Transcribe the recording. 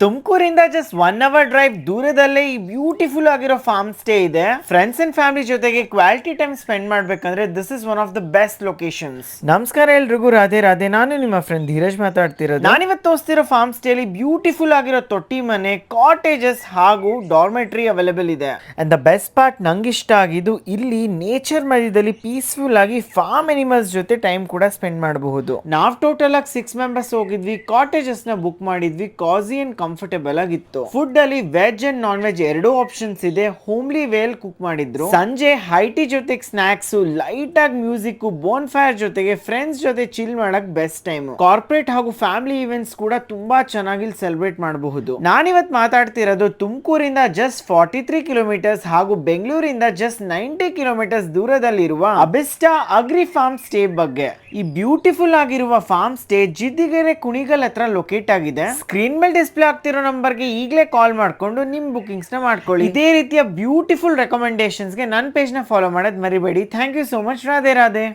ತುಮಕೂರಿಂದ just 1 hour drive ದೂರದಲ್ಲೇ ಈ beautiful ಆಗಿರೋ form stay ಇದೆ. ಫ್ರೆಂಡ್ಸ್ ಅಂಡ್ ಫ್ಯಾಮಿಲಿ ಜೊತೆಗೆ ಕ್ವಾಲಿಟಿ ಟೈಮ್ ಸ್ಪೆಂಡ್ ಮಾಡ್ಬೇಕಂದ್ರೆ this is one of the best locations. ನಮಸ್ಕಾರ ಎಲ್ರಿಗೂ, ರಾಧೆ ರಾಧೆ. ನಾನು ನಿಮ್ಮ ಫ್ರೆಂಡ್ ಧೀರಜ್ ಮಾತಾಡ್ತಿರೋದು. ನಾನಿವತ್ತು ತೋರಿಸ್ತಿರೋ ಫಾರ್ಮ್ ಸ್ಟೇಲಿ ಬ್ಯೂಟಿಫುಲ್ ಆಗಿರೋ ತೊಟ್ಟಿ ಮನೆ, ಕಾಟೇಜಸ್ ಹಾಗೂ ಡಾರ್ಮೆಟ್ರಿ ಅವೈಲೇಬಲ್ ಇದೆ. ಅಂಡ್ ದ ಬೆಸ್ಟ್ ಪಾರ್ಟ್ ನಂಗೆ ಇಷ್ಟ ಆಗಿದ್ದು, ಇಲ್ಲಿ ನೇಚರ್ ಮಧ್ಯದಲ್ಲಿ ಪೀಸ್ಫುಲ್ ಆಗಿ ಫಾರ್ಮ್ ಅನಿಮಲ್ಸ್ ಜೊತೆ ಟೈಮ್ ಕೂಡ ಸ್ಪೆಂಡ್ ಮಾಡಬಹುದು. ನಾವು ಟೋಟಲ್ ಆಗಿ 6 ಮೆಂಬರ್ಸ್ ಹೋಗಿದ್ವಿ. ಕಾಟೇಜಸ್ ನ ಬುಕ್ ಮಾಡಿದ್ವಿ. ಕಾಸಿ ಅಂಡ್ ಕಂಫರ್ಟೇಬಲ್ ಆಗಿತ್ತು. ಫುಡ್ ಅಲ್ಲಿ ವೆಜ್ ಅಂಡ್ ನಾನ್ ವೆಜ್ ಎರಡೂ ಆಪ್ಷನ್ಸ್ ಇದೆ. ಹೋಮ್ಲಿ ವೇಲ್ ಕುಕ್ ಮಾಡಿದ್ರು. ಸಂಜೆ ಹೈಟಿ ಜೊತೆಗೆ ಸ್ನಾಕ್ಸ್, ಲೈಟ್ ಆಗಿ ಮ್ಯೂಸಿಕ್, ಬೋನ್ ಫೈರ್ ಜೊತೆಗೆ ಫ್ರೆಂಡ್ಸ್ ಜೊತೆ ಚಿಲ್ ಮಾಡಕ್ ಬೆಸ್ಟ್ ಟೈಮ್. ಕಾರ್ಪೊರೇಟ್ ಹಾಗೂ ಫ್ಯಾಮಿಲಿ ಇವೆಂಟ್ಸ್ ಕೂಡ ತುಂಬಾ ಚೆನ್ನಾಗಿ ಸೆಲೆಬ್ರೇಟ್ ಮಾಡಬಹುದು. ನಾನಿವತ್ ಮಾತಾಡ್ತಿರೋದು ತುಮಕೂರಿಂದ ಜಸ್ಟ್ 43 ಕಿಲೋಮೀಟರ್ಸ್ ಹಾಗೂ ಬೆಂಗಳೂರಿಂದ ಜಸ್ಟ್ 90 ಕಿಲೋಮೀಟರ್ಸ್ ದೂರದಲ್ಲಿರುವ ಅಬಿಸ್ಟಾ ಅಗ್ರಿ ಫಾರ್ಮ್ ಸ್ಟೇ ಬಗ್ಗೆ. ಈ ಬ್ಯೂಟಿಫುಲ್ ಆಗಿರುವ ಫಾರ್ಮ್ ಸ್ಟೇ ಜಿದ್ದಿಗೆರೆ ಕುಣಿಗಲ್ ಹತ್ರ ಲೊಕೇಟ್ ಆಗಿದೆ. ಸ್ಕ್ರೀನ್ ಮೇಲೆ ಡಿಸ್ಪ್ಲೇ ಆಗ್ತಿರೋ ನಂಬರ್ಗೆ ಈಗಲೇ ಕಾಲ್ ಮಾಡ್ಕೊಂಡು ನಿಮ್ ಬುಕಿಂಗ್ಸ್ ನ ಮಾಡ್ಕೊಳ್ಳಿ. ಇದೇ ರೀತಿಯ ಬ್ಯೂಟಿಫುಲ್ ರೆಕಮೆಂಡೇಶನ್ಸ್ಗೆ ನನ್ನ ಪೇಜ್ ನ ಫಾಲೋ ಮಾಡೋದ್ ಮರಿಬೇಡಿ. Thank you so much. Radhe Radhe.